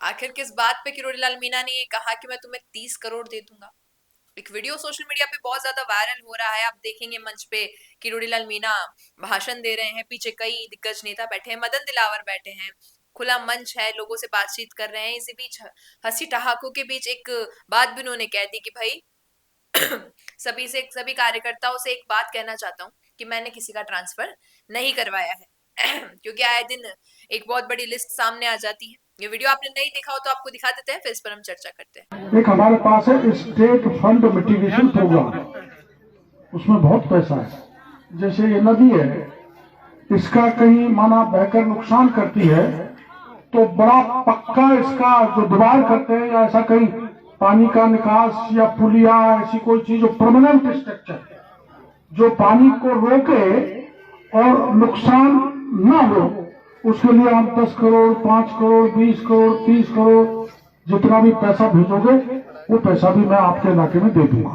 आखिर किस बात पे किरोड़ी लाल मीणा ने ये कहा कि मैं तुम्हें 30 करोड़ दे दूंगा। एक वीडियो सोशल मीडिया पे बहुत ज्यादा वायरल हो रहा है। आप देखेंगे मंच पे किरोड़ी लाल मीणा भाषण दे रहे हैं, पीछे कई दिग्गज नेता बैठे हैं, मदन दिलावर बैठे हैं, खुला मंच है, लोगों से बातचीत कर रहे हैं। इसी बीच हंसी ठहाकों के बीच एक बात भी उन्होंने कह दी कि भाई सभी कार्यकर्ताओं से एक बात कहना चाहता हूँ कि मैंने किसी का ट्रांसफर नहीं करवाया है। क्योंकि आए दिन एक बहुत बड़ी लिस्ट सामने आ जाती है। ये वीडियो आपने नहीं देखा हो तो आपको दिखा देते हैं, फिर इस पर हम चर्चा करते हैं। एक हमारे पास है स्टेट फंड मिटिगेशन प्रोग्राम, उसमें बहुत पैसा है। जैसे ये नदी है, इसका कहीं माना बहकर नुकसान करती है तो बड़ा पक्का इसका जो दीवार करते हैं या ऐसा कहीं पानी का निकास या पुलिया ऐसी कोई चीज जो परमानेंट स्ट्रक्चर जो पानी को रोके और नुकसान न हो, उसके लिए हम 10 करोड़ 5 करोड़ 20 करोड़ 30 करोड़ जितना भी पैसा भेजोगे वो पैसा भी मैं आपके इलाके में दे दूंगा।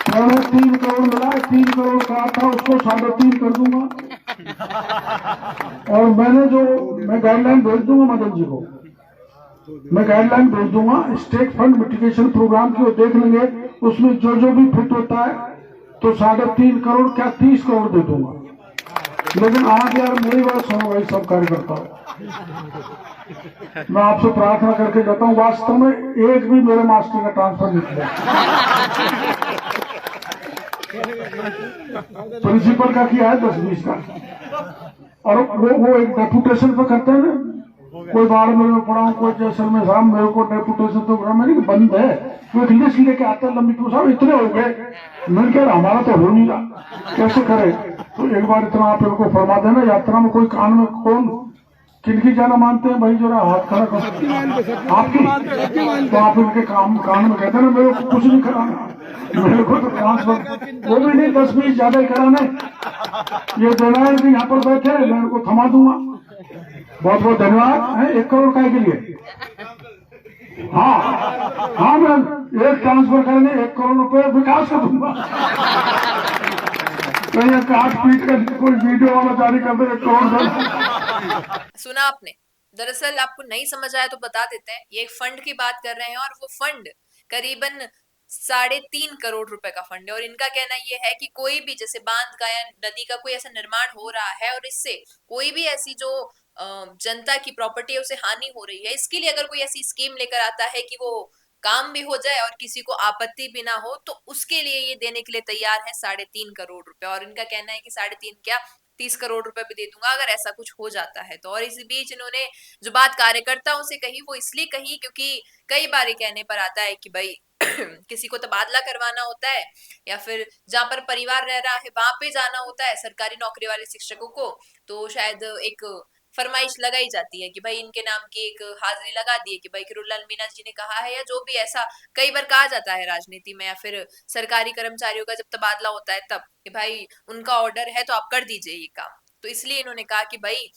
मैंने 3 करोड़ मिला है, 3 करोड़ कहा था उसको 3.5 कर दूंगा। और मैं गाइडलाइन भेज दूंगा मदन जी को, मैं गाइडलाइन भेज दूंगा स्टेट फंड मिटिगेशन प्रोग्राम की, वो देख लेंगे उसमें जो जो भी फिट होता है तो 3.5 करोड़ क्या 30 करोड़ दे दूंगा। लेकिन आज यार मेरी बात सुनो भाई सब कार्यकर्ता, मैं आपसे प्रार्थना करके जाता हूँ, वास्तव में एक भी मेरे मास्टर का ट्रांसफर नहीं किया। प्रिंसिपल का किया है 10-20 का, और वो एक डेपुटेशन पे करते हैं ना, कोई बाड़मेर में पढ़ा हूँ, कोई जैसलमेर साहब मेरे को डेपुटेशन तो मैंने बंद है, वो एक लिस्ट लेके आते हैं लंबी, तो साहब इतने हो गए, मैंने कहा हमारा तो हो नहीं रहा, कैसे करे। तो एक बार इतना आप इनको फरमा देना, यात्रा में कोई कान में कौन किनकी जाना मानते हैं भाई, जरा हाथ खड़ा कर आपकी, तो आप इनके कान में कहते ना मेरे को कुछ नहीं कराना, मेरे को तो ट्रांसफर वो भी नहीं 10-20 ज्यादा ही कराना है, ये देना है कि यहाँ पर बैठे मैं इनको थमा दूंगा। बहुत बहुत धन्यवाद है। 1 करोड़ काय के लिए, हाँ मैं एक ट्रांसफर करने 1 करोड़ रुपए विकास कर दूंगा। कहीं काट पीट कर कोई वीडियो वाला जारी कर दे 1 करोड़। सुना आपने? दरअसल आपको नहीं समझ आया तो बता देते हैं, ये एक फंड की बात कर रहे हैं और वो फंड करीबन 3.5 करोड़ रुपए का फंड है। और इनका कहना ये है कि कोई भी जैसे बांध का या नदी का कोई ऐसा निर्माण हो रहा है और इससे कोई भी ऐसी जो जनता की प्रॉपर्टी है उसे हानि हो रही है, इसके लिए अगर कोई ऐसी स्कीम लेकर आता है कि वो काम भी हो जाए और किसी को आपत्ति भी ना हो, तो उसके लिए ये देने के लिए तैयार है 3.5 करोड़ रुपए। और इनका कहना है कि 3.5 क्या 30 करोड़ रुपए भी दे दूंगा अगर ऐसा कुछ हो जाता है तो। और इसी बीच इन्होंने जो बात कार्यकर्ताओं से कही वो इसलिए कही क्योंकि कई बार कहने पर आता है कि भाई किसी को तबादला करवाना होता है या फिर जहां पर परिवार रह रहा है वहां पे जाना होता है सरकारी नौकरी वाले शिक्षकों को, तो शायद एक फरमाइश लगाई जाती है कि भाई इनके नाम की एक हाजिरी लगा दी है कि भाई किरोड़ी लाल मीणा जी ने कहा है, या जो भी ऐसा कई बार कहा जाता है राजनीति में या फिर सरकारी कर्मचारियों का जब तबादला होता है तब कि भाई उनका ऑर्डर है तो आप कर दीजिए ये काम। तो इसलिए इन्होंने कहा कि भाई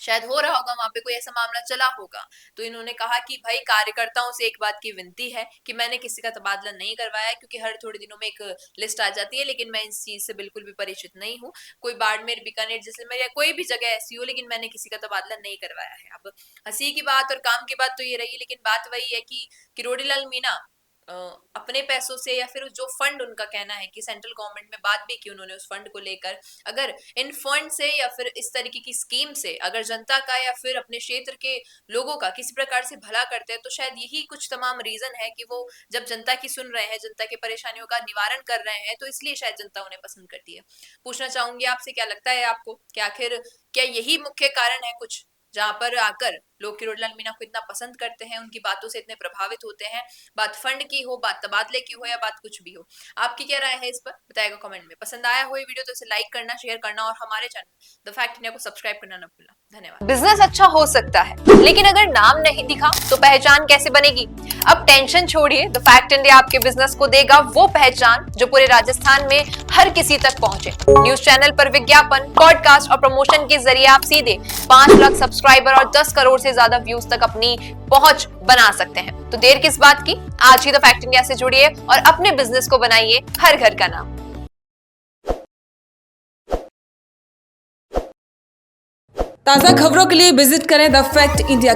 शायद हो रहा होगा वहां पे कोई ऐसा मामला चला होगा, तो इन्होंने कहा कि भाई कार्यकर्ताओं से एक बात की विनती है कि मैंने किसी का तबादला नहीं करवाया क्योंकि हर थोड़े दिनों में एक लिस्ट आ जाती है, लेकिन मैं इस चीज से बिल्कुल भी परिचित नहीं हूँ। कोई बाड़मेर बीकानेर जैसलमेर या कोई भी जगह ऐसी हो, लेकिन मैंने किसी का तबादला नहीं करवाया है। अब हंसी की बात और काम की बात तो ये रही, लेकिन बात वही है कि किरोड़ी लाल मीणा अपने पैसों से या फिर जो फंड उनका कहना है कि सेंट्रल गवर्नमेंट में बात भी की उन्होंने उस फंड को लेकर, अगर इन फंड से या फिर इस तरीके की स्कीम से अगर जनता का या फिर अपने क्षेत्र के लोगों का किसी प्रकार से भला करते हैं तो शायद यही कुछ तमाम रीजन है कि वो जब जनता की सुन रहे हैं, जनता की परेशानियों का निवारण कर रहे हैं, तो इसलिए शायद जनता उन्हें पसंद करती है। पूछना चाहूंगी आपसे, क्या लगता है आपको कि आखिर क्या यही मुख्य कारण है कुछ जहां पर आकर लोग किरोड़ी लाल मीणा को इतना पसंद करते हैं, उनकी बातों से इतने प्रभावित होते हैं, बात फंड की हो, बात तबादले की हो या बात कुछ भी हो? आपकी क्या राय है इस पर बताएगा कमेंट में। पसंद आया हो ये वीडियो तो इसे लाइक करना, शेयर करना और हमारे चैनल द फैक्ट इंडिया को सब्सक्राइब करना न भूलना। धन्यवाद। बिजनेस अच्छा हो सकता है लेकिन अगर नाम नहीं दिखा तो पहचान कैसे बनेगी? अब टेंशन छोड़िए, द फैक्ट इंडिया आपके बिजनेस को देगा वो पहचान जो पूरे राजस्थान में हर किसी तक पहुंचे। न्यूज चैनल पर विज्ञापन, पॉडकास्ट और प्रमोशन के जरिए आप सीधे 5 लाख सब्सक्राइबर और 10 करोड़ से ज्यादा व्यूज तक अपनी पहुंच बना सकते हैं। तो देर किस बात की, आज ही द फैक्ट इंडिया से जुड़िए और अपने बिजनेस को बनाइए हर घर का नाम। ताज़ा खबरों के लिए विजिट करें द फैक्ट इंडिया।